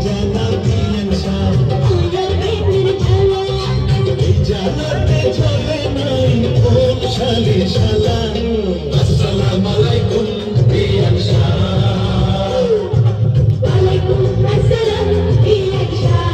জানা দিয়েন সাহ এই জানাতে চলে নাই কোন শালি শালা আসসালামু আলাইকুম দিয়েন সাহ ওয়ালাইকুম আসসালাম দিয়েন সাহ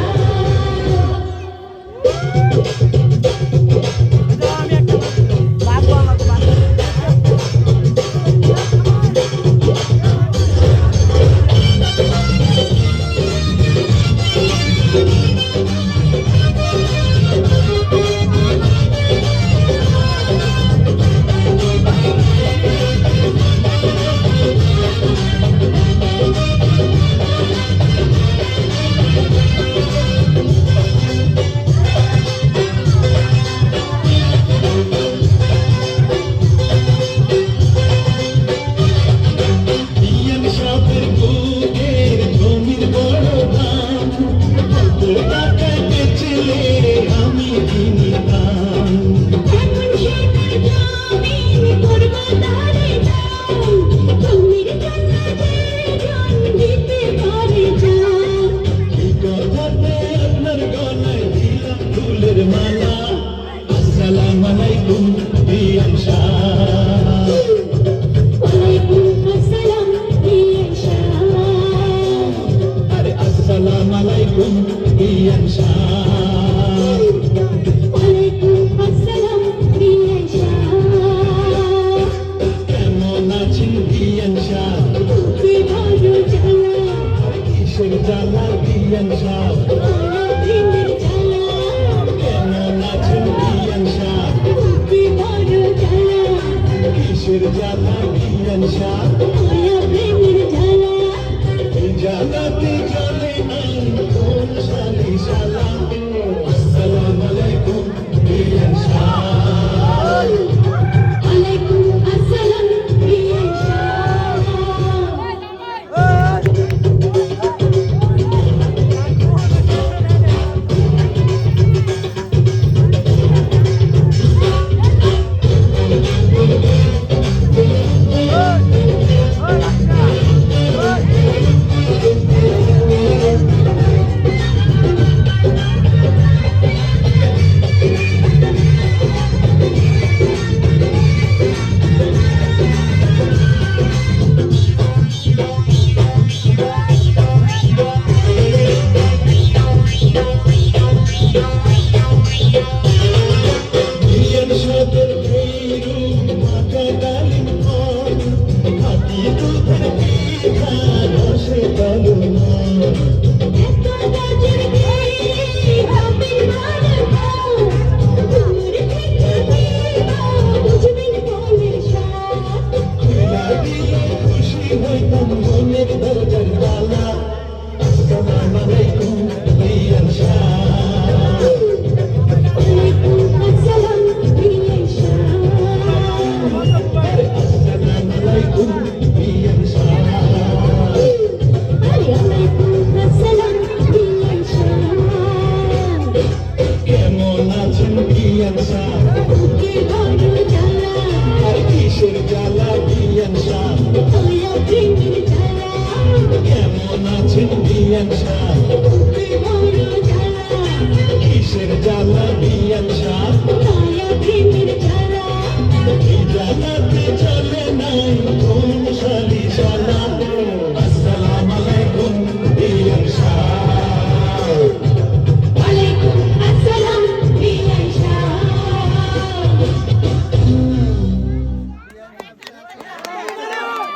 আসসালামু আলাইকুম দিয়েন সাহ ওয়ালাইকুম আসসালাম দিয়েন সাহ আরে আসসালামু আলাইকুম দিয়েন সাহ ওয়ালাইকুম আসসালাম দিয়েন সাহ কেমন আছেন দিয়েন সাহ কি ভালো জানা কিসের জ্বালা দিয়েন সাহ মায়া প্রেমের জ্বালা কেমন আছেন দিয়েন সাহ কি ভালো জানা কিসের জ্বালা দিয়েন সাহ মায়া প্রেমের জ্বালা এই জ্বালাতে চলে নাই কোন শালি শালা আসসালামু আলাইকুম দিয়েন সাহ ওয়ালাইকুম আসসালাম দিয়েন সাহ দিয়েন সাদের ভৈরু মাথা ডালিম কর হাতি দুধের পিঠা রসে ডালুম এত গাছের খেয়ে হবে মারবো দূর থেকে দিবা বুঝবেন ফলের স্বাদ খুলা দিলে খুশি হইতাম মনের দরজার তালা আসসালামু আলাইকুম দিয়েন সাহ ওয়ালাইকুম আসসালাম দিয়েন সাহ আসসালামু আলাইকুম দিয়েন সাহ ওয়ালাইকুম আসসালাম দিয়েন সাহ কেমন আছেন দিয়েন সাহ কি ভালো জানা আর কিসের জ্বালা দিয়েন সাহ মায়া প্রেমের জ্বালা কেমন আছেন দিয়েন সাহ কি ভালো জানা কিসের জ্বালা দিয়েন সাহ মায়া প্রেমের জ্বালা এই জ্বালাতে চলে নাই কোন শালি শালা